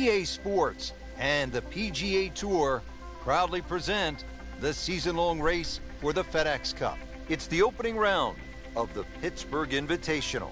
EA Sports and the PGA Tour proudly present the season-long race for the FedEx Cup. It's the opening round of the Pittsburgh Invitational.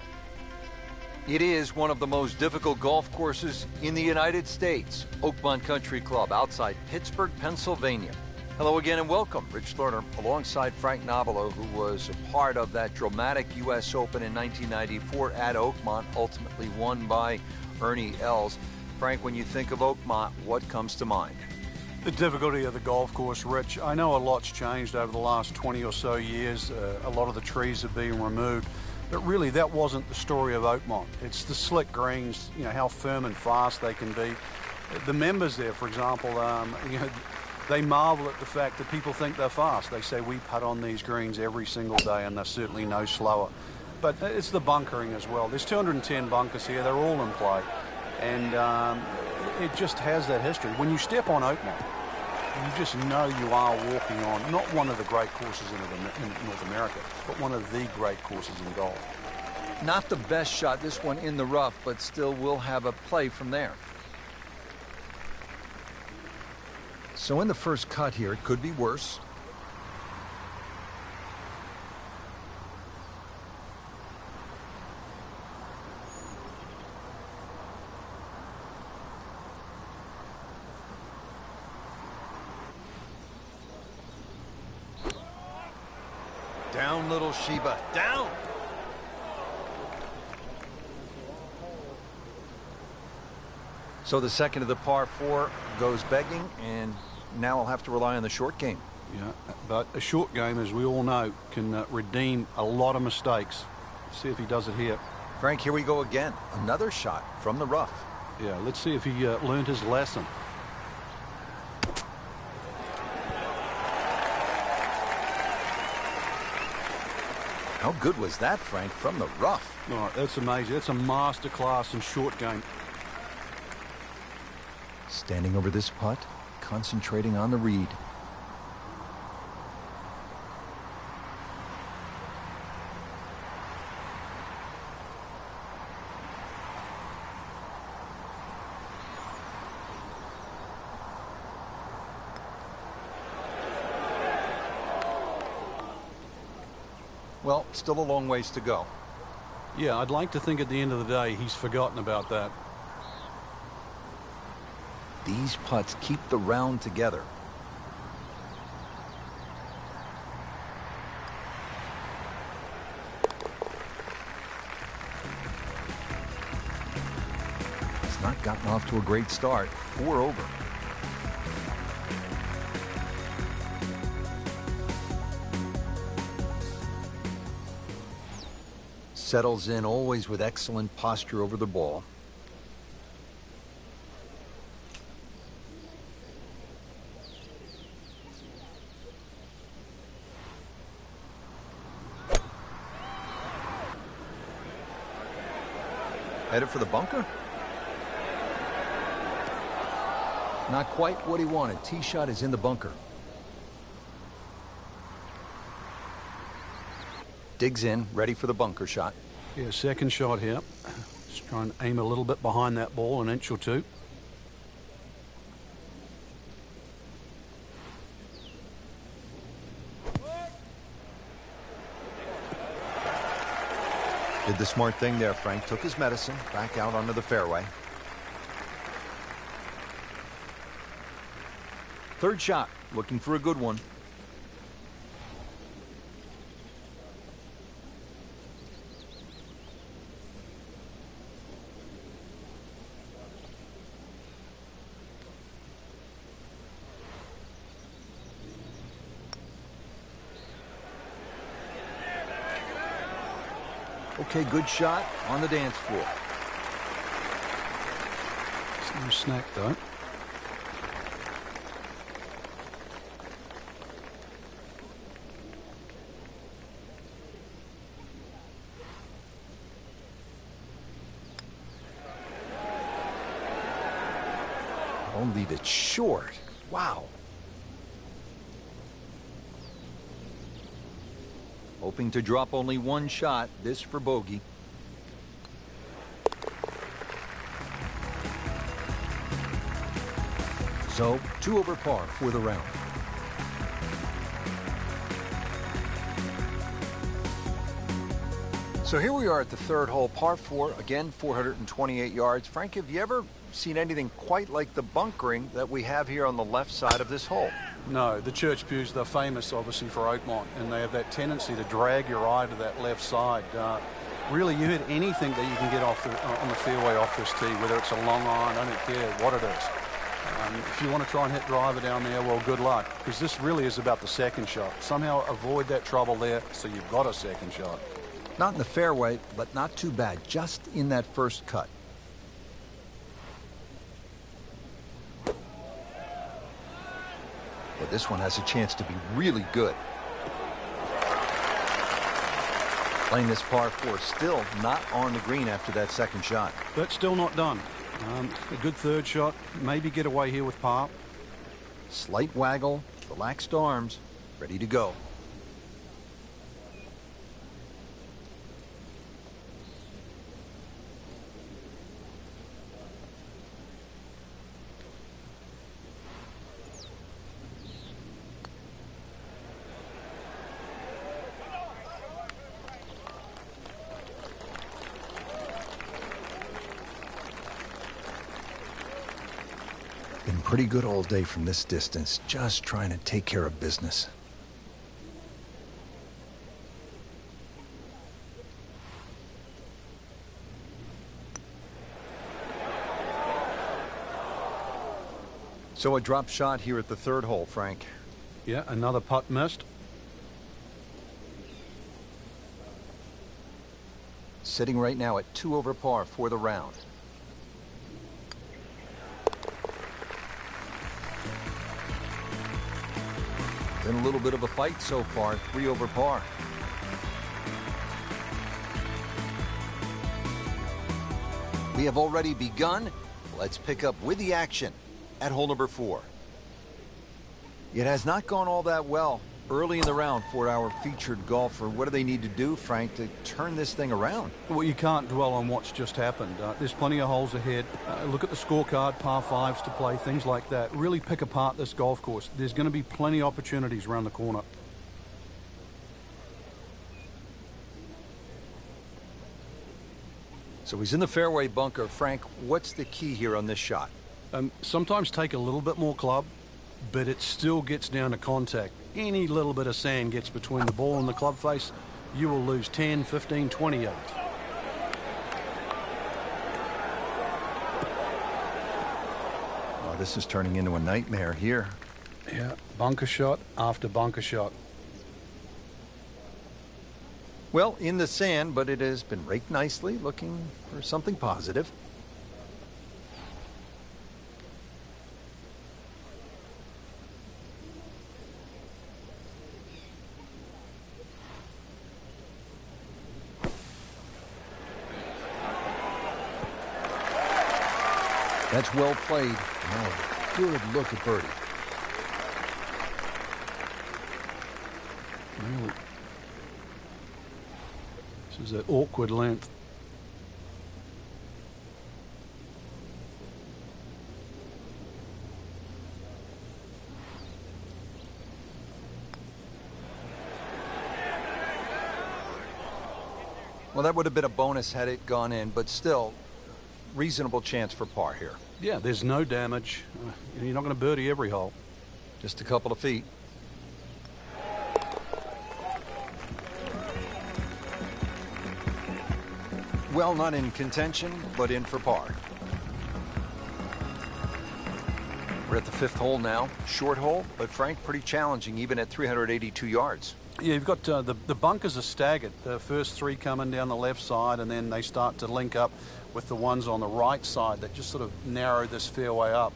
It is one of the most difficult golf courses in the United States, Oakmont Country Club outside Pittsburgh, Pennsylvania. Hello again and welcome. Rich Lerner alongside Frank Nobilo, who was a part of that dramatic U.S. Open in 1994 at Oakmont, ultimately won by Ernie Els. Frank, when you think of Oakmont, what comes to mind? The difficulty of the golf course, Rich. I know a lot's changed over the last 20 or so years. A lot of the trees have been removed. But really, that wasn't the story of Oakmont. It's the slick greens, you know, how firm and fast they can be. The members there, for example, they marvel at the fact that people think they're fast. They say we putt on these greens every single day and they're certainly no slower. But it's the bunkering as well. There's 210 bunkers here. They're all in play. And it just has that history. When you step on Oakmont, you just know you are walking on not one of the great courses in North America, but one of the great courses in golf. Not the best shot, this one in the rough, but still will have a play from there. So in the first cut here, it could be worse. Down, little Sheba, down! So the second of the par four goes begging, and now I'll have to rely on the short game. Yeah, but a short game, as we all know, can redeem a lot of mistakes. See if he does it here. Frank, here we go again. Another shot from the rough. Yeah, let's see if he learned his lesson. How good was that, Frank, from the rough? Oh, that's amazing. That's a master class in short game. Standing over this putt, concentrating on the read. Well, still a long ways to go. Yeah, I'd like to think at the end of the day he's forgotten about that. These putts keep the round together. He's not gotten off to a great start. 4 over. Settles in always with excellent posture over the ball. Headed for the bunker? Not quite what he wanted. Tee shot is in the bunker. Digs in, ready for the bunker shot. Yeah, second shot here. Just try and aim a little bit behind that ball, an inch or two. Did the smart thing there, Frank. Took his medicine, back out onto the fairway. Third shot, looking for a good one. Okay, good shot on the dance floor. It's no snack, though. I'll leave it short. Wow. Hoping to drop only one shot, this for bogey. So 2 over par for the round. So here we are at the third hole, par 4, again 428 yards. Frank, have you ever seen anything quite like the bunkering that we have here on the left side of this hole? No, the church pews, they're famous obviously for Oakmont, and they have that tendency to drag your eye to that left side. Really, you hit anything that you can get off on the fairway off this tee, whether it's a long iron, I don't care what it is. If you want to try and hit driver down there, well, good luck, because this really is about the second shot. Somehow avoid that trouble there so you've got a second shot. Not in the fairway, but not too bad, just in that first cut. But this one has a chance to be really good. Playing this par 4, still not on the green after that second shot. But still not done. A good third shot, maybe get away here with par. Slight waggle, relaxed arms, ready to go. Been pretty good all day from this distance, just trying to take care of business. So a drop shot here at the third hole, Frank. Yeah, another putt missed. Sitting right now at 2 over par for the round. Been a little bit of a fight so far, 3 over par. We have already begun. Let's pick up with the action at hole number 4. It has not gone all that well early in the round for our featured golfer. What do they need to do, Frank, to turn this thing around? Well, you can't dwell on what's just happened. There's plenty of holes ahead. Look at the scorecard, par 5s to play, things like that. Really pick apart this golf course. There's going to be plenty of opportunities around the corner. So he's in the fairway bunker. Frank, what's the key here on this shot? Sometimes take a little bit more club, but it still gets down to contact. Any little bit of sand gets between the ball and the club face, you will lose 10, 15, 20 yards. Oh, this is turning into a nightmare here. Yeah, bunker shot after bunker shot. Well, in the sand, but it has been raked nicely, looking for something positive. That's well played. Now a good look at birdie. Really. This is an awkward length. Well, that would have been a bonus had it gone in, but still, reasonable chance for par here. Yeah, there's no damage. You're not going to birdie every hole. Just a couple of feet. Well, not in contention, but in for par. We're at the 5th hole now. Short hole, but Frank, pretty challenging, even at 382 yards. Yeah, you've got the bunkers are staggered. The first 3 coming down the left side, and then they start to link up with the ones on the right side that just sort of narrow this fairway up.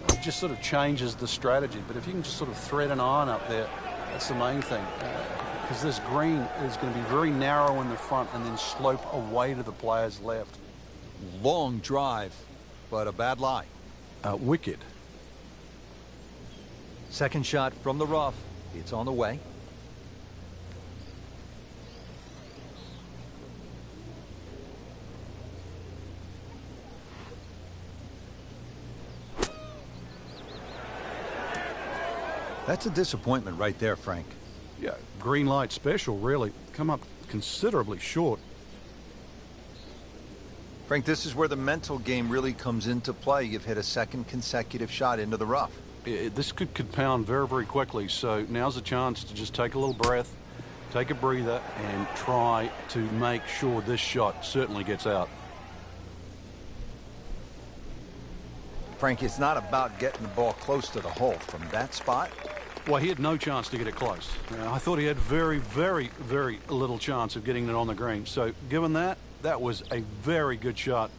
It just sort of changes the strategy. But if you can just sort of thread an iron up there, that's the main thing. Because this green is going to be very narrow in the front and then slope away to the player's left. Long drive, but a bad lie. Wicked. Second shot from the rough. It's on the way. That's a disappointment right there, Frank. Yeah, green light special, really. Come up considerably short. Frank, this is where the mental game really comes into play. You've hit a second consecutive shot into the rough. This could compound very, very quickly, so now's a chance to just take a little breath, take a breather, and try to make sure this shot certainly gets out. Frank, it's not about getting the ball close to the hole. From that spot, Well, he had no chance to get it close. I thought he had very, very, very little chance of getting it on the green. So given that, that was a very good shot.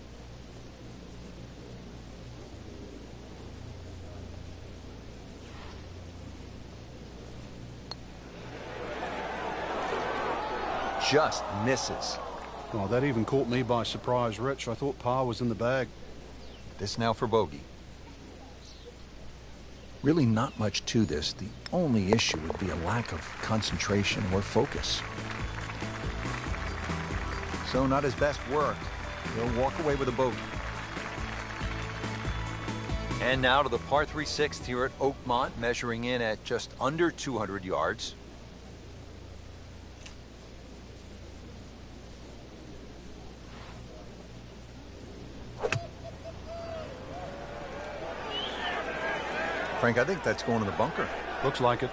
just misses. Well, that even caught me by surprise, Rich. I thought par was in the bag. This now for bogey. Really not much to this. The only issue would be a lack of concentration or focus. So not his best work. He'll walk away with a bogey. And now to the par 3 6th here at Oakmont, measuring in at just under 200 yards. Frank, I think that's going to the bunker. Looks like it.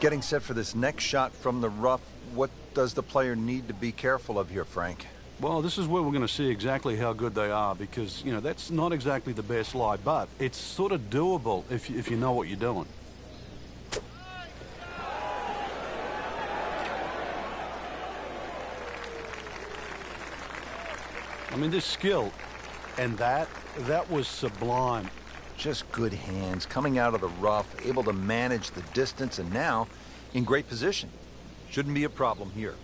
Getting set for this next shot from the rough, what does the player need to be careful of here, Frank? Well, this is where we're going to see exactly how good they are because, you know, that's not exactly the best lie, but it's sort of doable if you know what you're doing. I mean, this skill and that was sublime. Just good hands, coming out of the rough, able to manage the distance, and now in great position. Shouldn't be a problem here.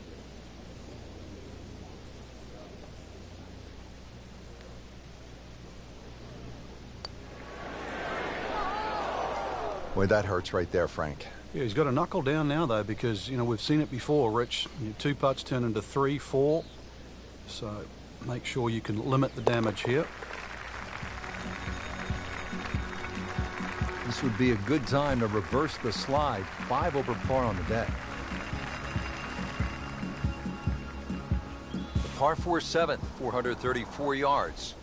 Boy, that hurts right there, Frank. Yeah, he's got to knuckle down now, though, because, you know, we've seen it before, Rich. Two putts turn into 3, 4. So make sure you can limit the damage here. This would be a good time to reverse the slide. 5 over par on the deck. The par 4 7th, 434 yards.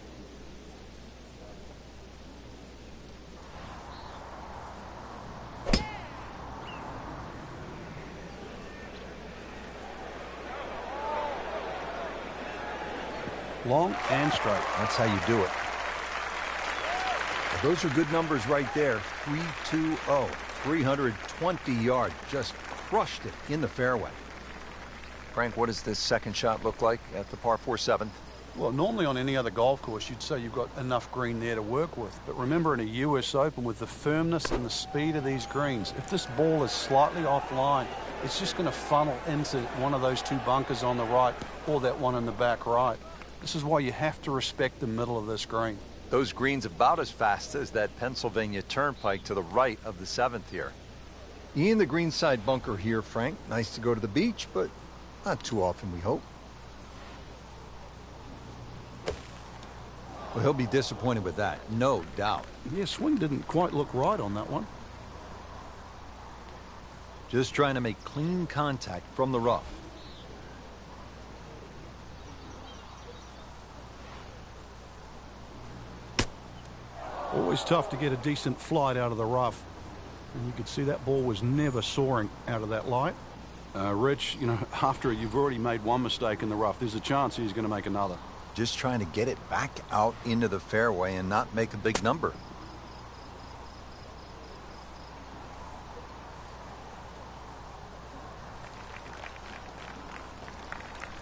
Long and straight. That's how you do it. Well, those are good numbers right there. 320, 320 yards. Just crushed it in the fairway. Frank, what does this second shot look like at the par 4 7th? Well, normally on any other golf course, you'd say you've got enough green there to work with. But remember, in a US Open, with the firmness and the speed of these greens, if this ball is slightly offline, it's just going to funnel into one of those 2 bunkers on the right or that one in the back right. This is why you have to respect the middle of this green. Those greens about as fast as that Pennsylvania Turnpike to the right of the 7th here. In the greenside bunker here, Frank. Nice to go to the beach, but not too often, we hope. Well, he'll be disappointed with that, no doubt. Yeah, swing didn't quite look right on that one. Just trying to make clean contact from the rough. Always tough to get a decent flight out of the rough. And you could see that ball was never soaring out of that light. Rich, you know, after you've already made one mistake in the rough, there's a chance he's going to make another. Just trying to get it back out into the fairway and not make a big number.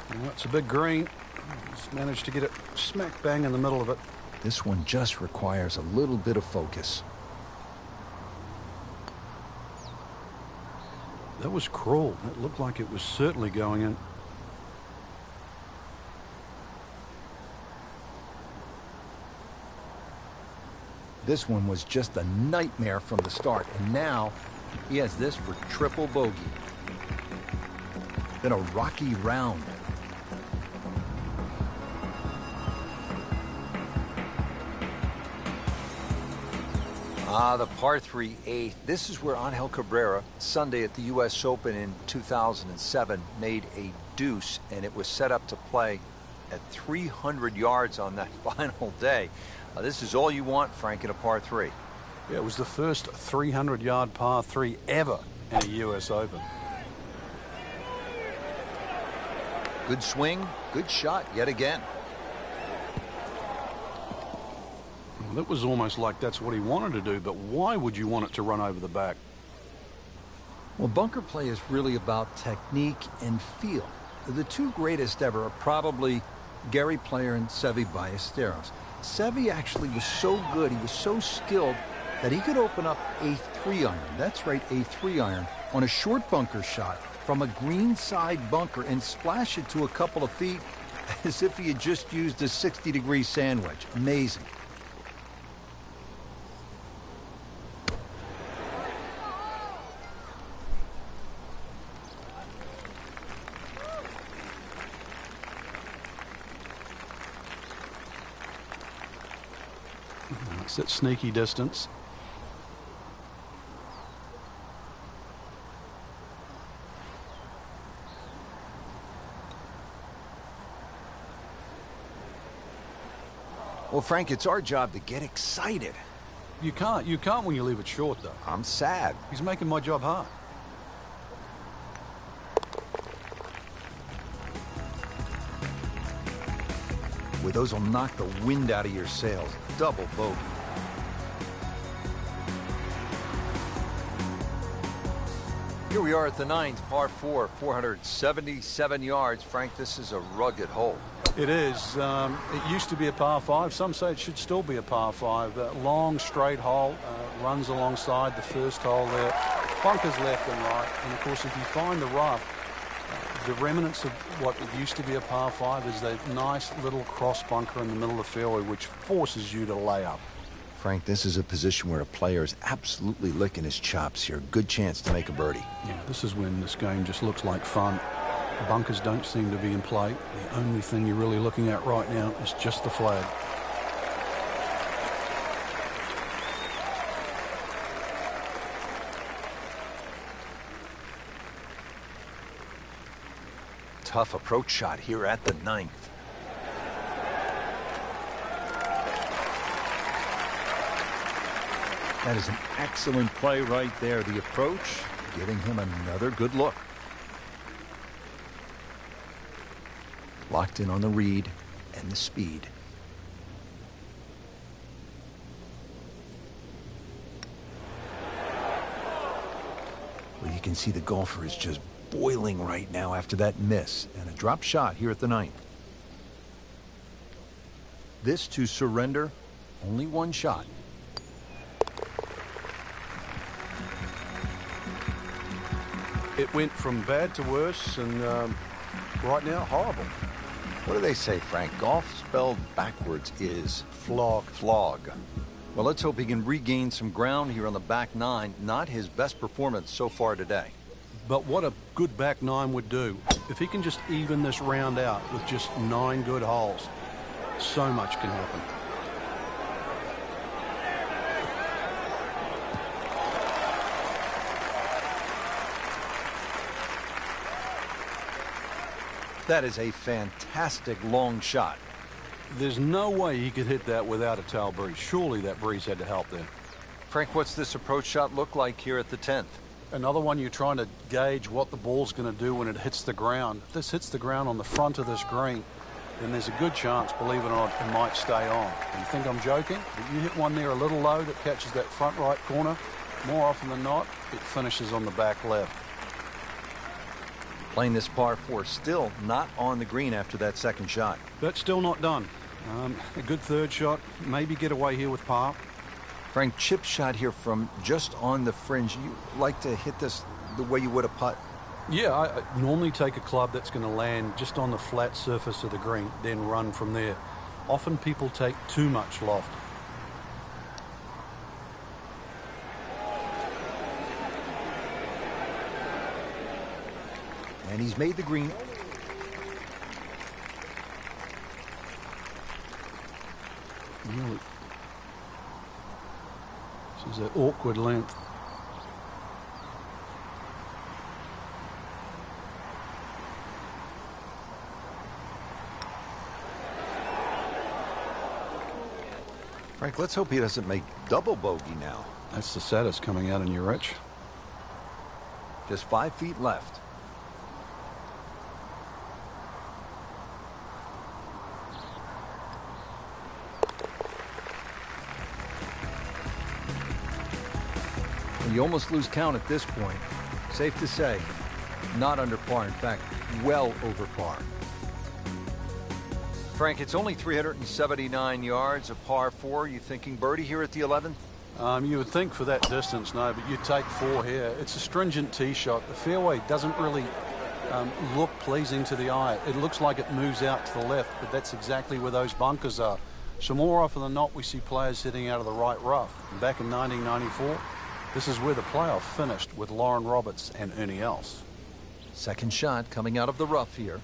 Well, it's a big green. He's managed to get it smack bang in the middle of it. This one just requires a little bit of focus. That was cruel. It looked like it was certainly going in. This one was just a nightmare from the start, and now he has this for triple bogey. Then a rocky round. The par 3 8th. This is where Angel Cabrera, Sunday at the U.S. Open in 2007, made a deuce, and it was set up to play at 300 yards on that final day. This is all you want, Frank, in a par 3. Yeah, it was the first 300-yard par 3 ever in a U.S. Open. Good swing, good shot yet again. Well, that was almost like that's what he wanted to do, but why would you want it to run over the back? Well, bunker play is really about technique and feel. The two greatest ever are probably Gary Player and Seve Ballesteros. Seve actually was so good, he was so skilled, that he could open up a 3-iron, that's right, a 3-iron, on a short bunker shot from a greenside bunker and splash it to a couple of feet as if he had just used a 60-degree sandwich. Amazing. It's that sneaky distance. Well, Frank, it's our job to get excited. You can't when you leave it short, though. I'm sad. He's making my job hard. Well, those will knock the wind out of your sails. Double bogey. Here we are at the 9th, par 4, 477 yards. Frank, this is a rugged hole. It is. It used to be a par 5. Some say it should still be a par 5. Long, straight hole, runs alongside the first hole there. Bunkers left and right. And, of course, if you find the rough, the remnants of what it used to be a par 5 is that nice little cross bunker in the middle of the fairway, which forces you to lay up. Frank, this is a position where a player is absolutely licking his chops here. Good chance to make a birdie. Yeah, this is when this game just looks like fun. Bunkers don't seem to be in play. The only thing you're really looking at right now is just the flag. Tough approach shot here at the 9th. That is an excellent play right there. The approach, giving him another good look. Locked in on the read and the speed. Well, you can see the golfer is just boiling right now after that miss and a drop shot here at the 9th. This to surrender, only one shot. It went from bad to worse, and right now, horrible. What do they say, Frank? Golf spelled backwards is Flog. Flog. Well, let's hope he can regain some ground here on the back 9. Not his best performance so far today. But what a good back 9 would do. If he can just even this round out with just 9 good holes, so much can happen. That is a fantastic long shot. There's no way he could hit that without a tail breeze. Surely that breeze had to help there. Frank, what's this approach shot look like here at the 10th? Another one you're trying to gauge what the ball's going to do when it hits the ground. If this hits the ground on the front of this green, then there's a good chance, believe it or not, it might stay on. You think I'm joking? But you hit one there a little low that catches that front right corner, more often than not, it finishes on the back left. Playing this par 4, still not on the green after that second shot. That's still not done. A good third shot, maybe get away here with par. Frank, chip shot here from just on the fringe. You like to hit this the way you would a putt? Yeah, I normally take a club that's going to land just on the flat surface of the green, then run from there. Often people take too much loft. And he's made the green. Really? This is an awkward length. Frank, let's hope he doesn't make double bogey now. That's the saddest coming out in you, Rich. Just 5 feet left. You almost lose count at this point. Safe to say, not under par. In fact, well over par. Frank, it's only 379 yards, a par 4. You thinking birdie here at the 11th? You would think for that distance, no, but you take 4 here. It's a stringent tee shot. The fairway doesn't really look pleasing to the eye. It looks like it moves out to the left, but that's exactly where those bunkers are. So more often than not, we see players hitting out of the right rough. And back in 1994, this is where the playoff finished with Lauren Roberts and Ernie Els. Second shot coming out of the rough here.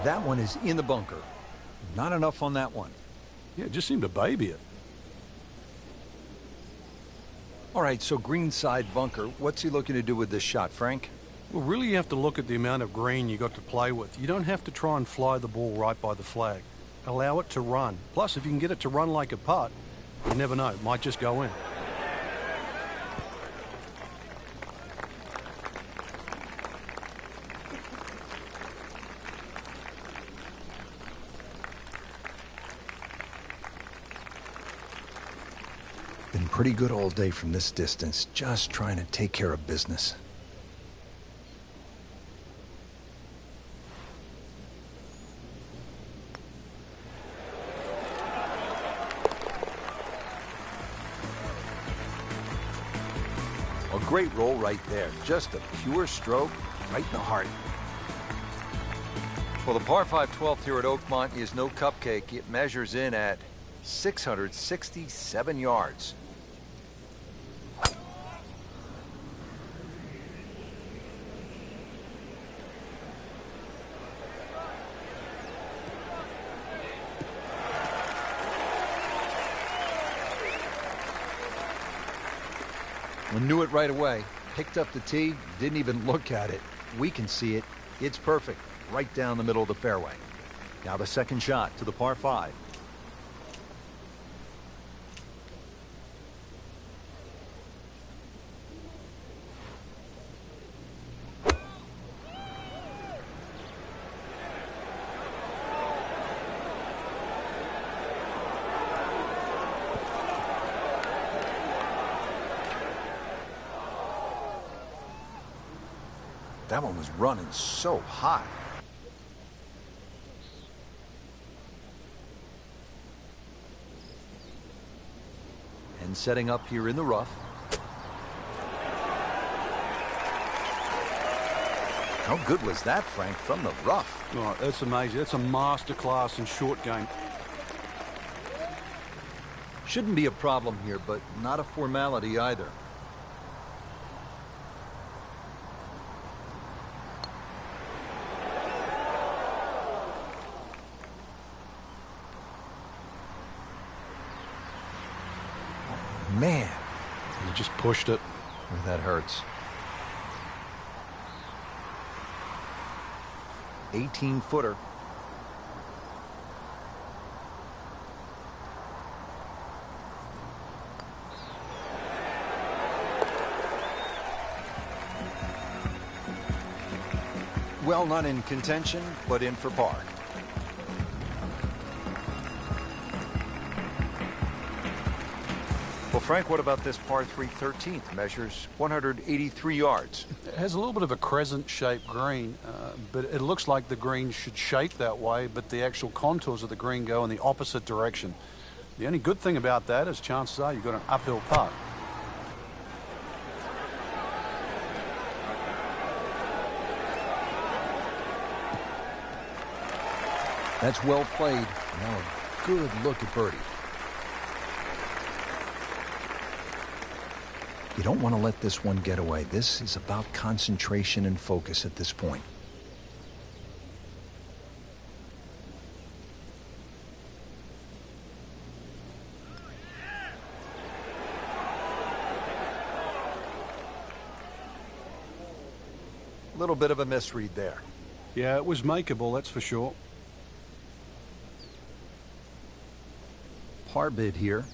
That one is in the bunker. Not enough on that one. Yeah, it just seemed to baby it. All right, so green side bunker. What's he looking to do with this shot, Frank? Well, really you have to look at the amount of green you got to play with. You don't have to try and fly the ball right by the flag. Allow it to run. Plus, if you can get it to run like a putt, you never know. It might just go in. Been pretty good all day from this distance, just trying to take care of business. A great roll right there. Just a pure stroke right in the heart. Well, the par 5 12th here at Oakmont is no cupcake. It measures in at 667 yards. We knew it right away. Picked up the tee, didn't even look at it. We can see it. It's perfect. Right down the middle of the fairway. Now the second shot to the par 5. That one was running so hot. And setting up here in the rough. How good was that, Frank, from the rough? Oh, that's amazing. That's a masterclass in short game. Shouldn't be a problem here, but not a formality either. Man, You just pushed it. that hurts. 18-footer. Well, not in contention, but in for par. Well, Frank, what about this par 3 13th? Measures 183 yards. It has a little bit of a crescent-shaped green, but it looks like the green should shape that way, but the actual contours of the green go in the opposite direction. The only good thing about that is chances are you've got an uphill putt. That's well played. Now a good look at birdie. You don't want to let this one get away. This is about concentration and focus at this point. Little bit of a misread there. Yeah, it was makeable, that's for sure. Par bid here.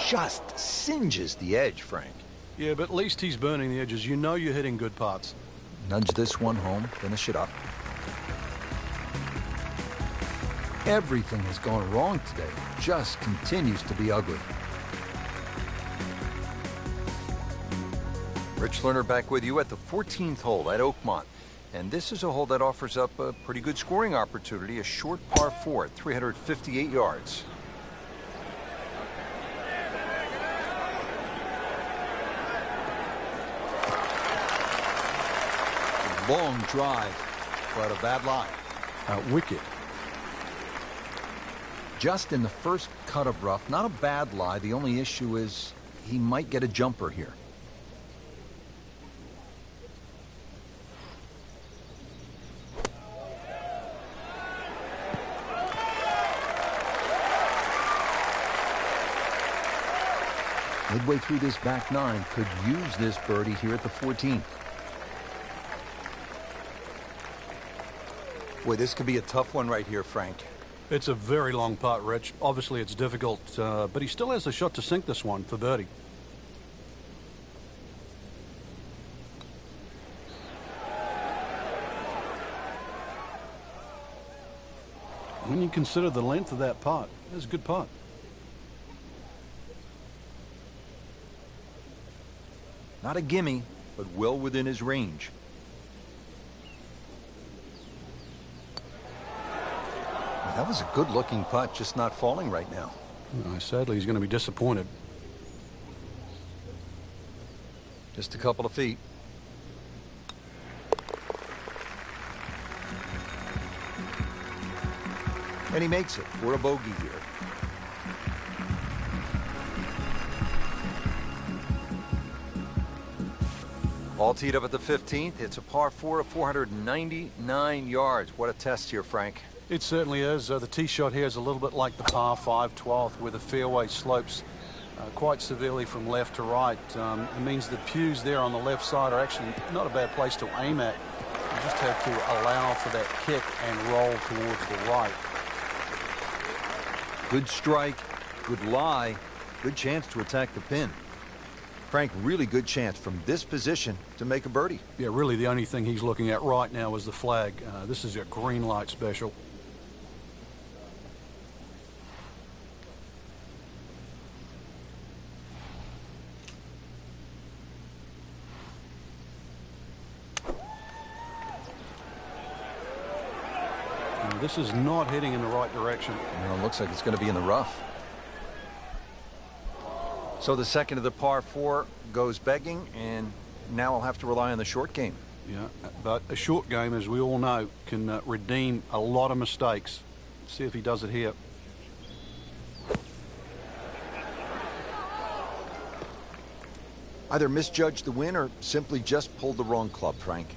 Just singes the edge, Frank. Yeah, but at least he's burning the edges. You know you're hitting good putts. Nudge this one home, finish it up. Everything has gone wrong today. Just continues to be ugly. Rich Lerner back with you at the 14th hole at Oakmont. And this is a hole that offers up a pretty good scoring opportunity, a short par 4 at 358 yards. Long drive, but a bad lie. Wicket. Just in the first cut of rough, not a bad lie. The only issue is he might get a jumper here. Midway through this back nine, could use this birdie here at the 14th. Boy, this could be a tough one right here, Frank. It's a very long putt, Rich. Obviously, it's difficult, but he still has a shot to sink this one for birdie. When you consider the length of that putt, it's a good putt. Not a gimme, but well within his range. Well, that was a good-looking putt, just not falling right now. Sadly, he's going to be disappointed. Just a couple of feet. And he makes it for a bogey here. All teed up at the 15th. It's a par 4 of 499 yards. What a test here, Frank. It certainly is. The tee shot here is a little bit like the par 5 12th, where the fairway slopes quite severely from left to right. It means the pews there on the left side are actually not a bad place to aim at. You just have to allow for that kick and roll towards the right. Good strike, good lie, good chance to attack the pin. Frank, really good chance from this position to make a birdie. Yeah, really the only thing he's looking at right now is the flag. This is a green light special. This is not heading in the right direction. It looks like it's going to be in the rough. So the second of the par 4 goes begging, and now I'll have to rely on the short game. Yeah, but a short game, as we all know, can redeem a lot of mistakes. Let's see if he does it here. Either misjudged the win or simply just pulled the wrong club, Frank.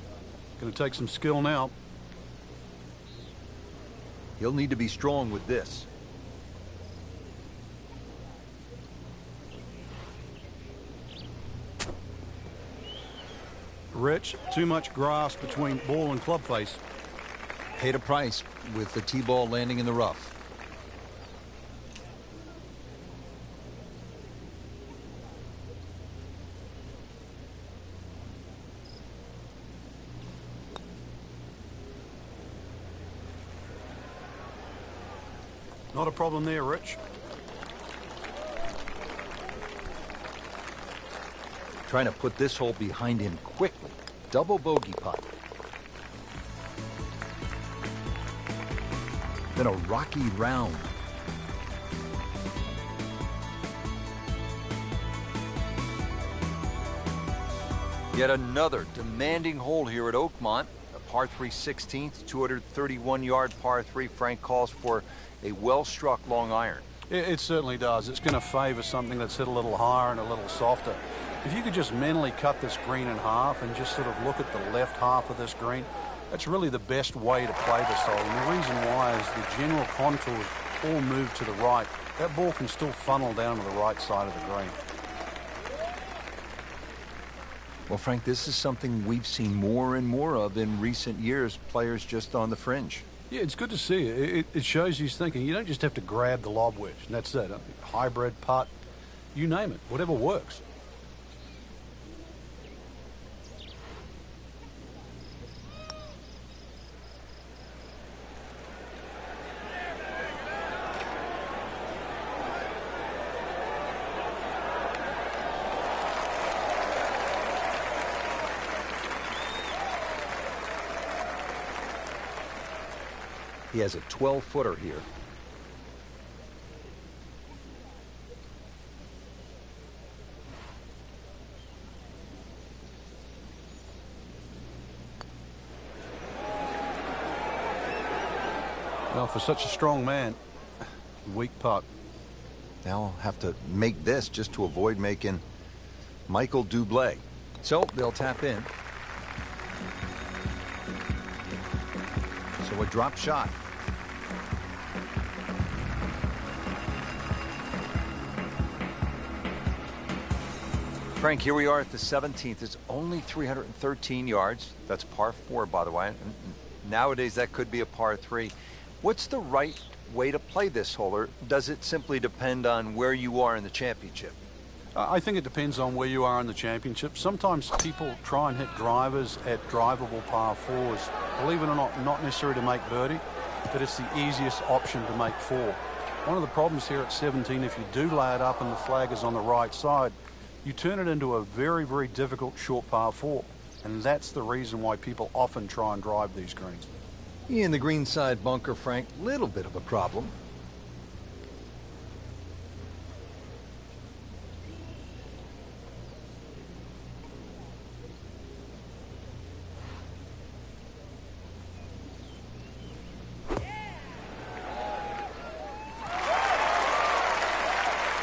Going to take some skill now. He'll need to be strong with this. Rich, too much grass between ball and club face. Paid a price with the tee ball landing in the rough. Not a problem there, Rich. Trying to put this hole behind him quickly. Double bogey putt. Then a rocky round. Yet another demanding hole here at Oakmont. A par 3 16th, 231-yard par 3. Frank calls for a well-struck long iron. It certainly does. It's going to favor something that's hit a little higher and a little softer. If you could just mentally cut this green in half and just sort of look at the left half of this green, that's really the best way to play this hole. And the reason why is the general contours all move to the right. that ball can still funnel down to the right side of the green. Well, Frank, this is something we've seen more and more of in recent years, players just on the fringe. Yeah, it's good to see. It shows he's thinking. You don't just have to grab the lob wedge, and that's it. Hybrid, putt, you name it, whatever works. He has a 12-footer here. Well, for such a strong man, weak putt. Now I'll have to make this just to avoid making Michael Dublé. So they'll tap in. So a drop shot. Frank, here we are at the 17th. It's only 313 yards. That's par 4, by the way. Nowadays, that could be a par 3. What's the right way to play this hole, or does it simply depend on where you are in the championship? I think it depends on where you are in the championship. Sometimes people try and hit drivers at drivable par 4s. Believe it or not necessarily to make birdie, but it's the easiest option to make 4. One of the problems here at 17, if you do lay it up and the flag is on the right side, you turn it into a very, very difficult short par 4. And that's the reason why people often try and drive these greens. In the green side bunker, Frank, little bit of a problem.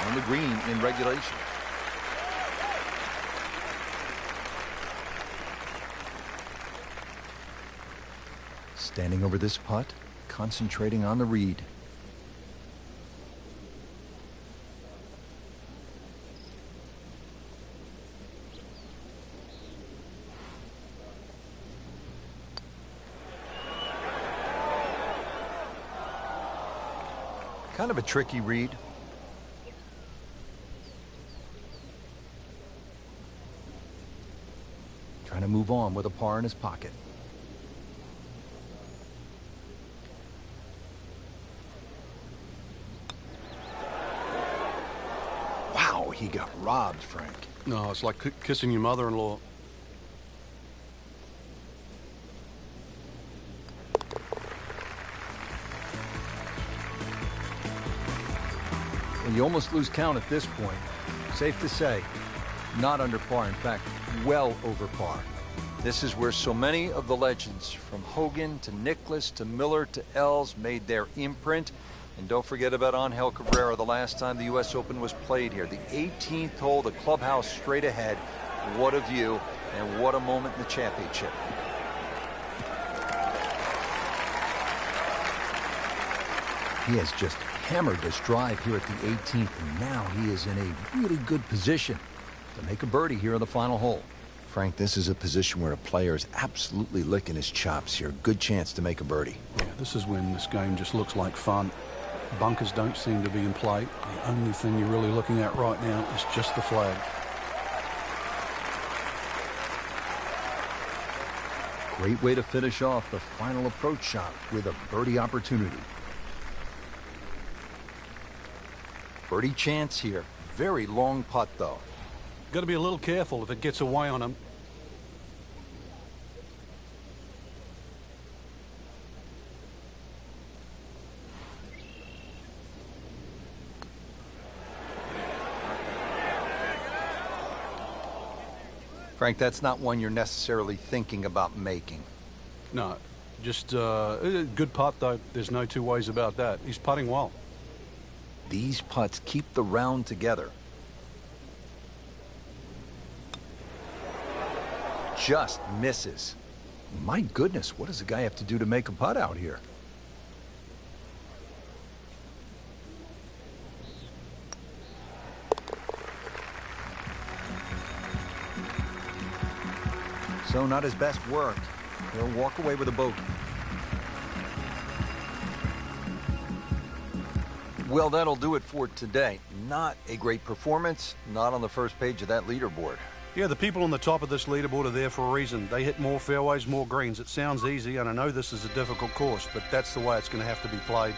On the green in regulation. Standing over this putt, concentrating on the read. Kind of a tricky read. Trying to move on with a par in his pocket. He got robbed, Frank. No, it's like kissing your mother-in-law. Well, you almost lose count at this point. Safe to say, not under par. In fact, well over par. This is where so many of the legends, from Hogan to Nicklaus to Miller to Els, made their imprint. And don't forget about Angel Cabrera, the last time the U.S. Open was played here. The 18th hole, the clubhouse straight ahead. What a view, and what a moment in the championship. He has just hammered this drive here at the 18th, and now he is in a really good position to make a birdie here on the final hole. Frank, this is a position where a player is absolutely licking his chops here. Good chance to make a birdie. Yeah, this is when this game just looks like fun. Bunkers don't seem to be in play. The only thing you're really looking at right now is just the flag. Great way to finish off the final approach shot with a birdie opportunity. Birdie chance here. Very long putt, though. Got to be a little careful if it gets away on him. Frank, that's not one you're necessarily thinking about making. No, just a good putt, though. There's no two ways about that. He's putting well. These putts keep the round together. Just misses. My goodness, what does a guy have to do to make a putt out here? So not his best work. He'll walk away with a bogey. Well, that'll do it for today. Not a great performance, not on the first page of that leaderboard. Yeah, the people on the top of this leaderboard are there for a reason. They hit more fairways, more greens. It sounds easy, and I know this is a difficult course, but that's the way it's going to have to be played.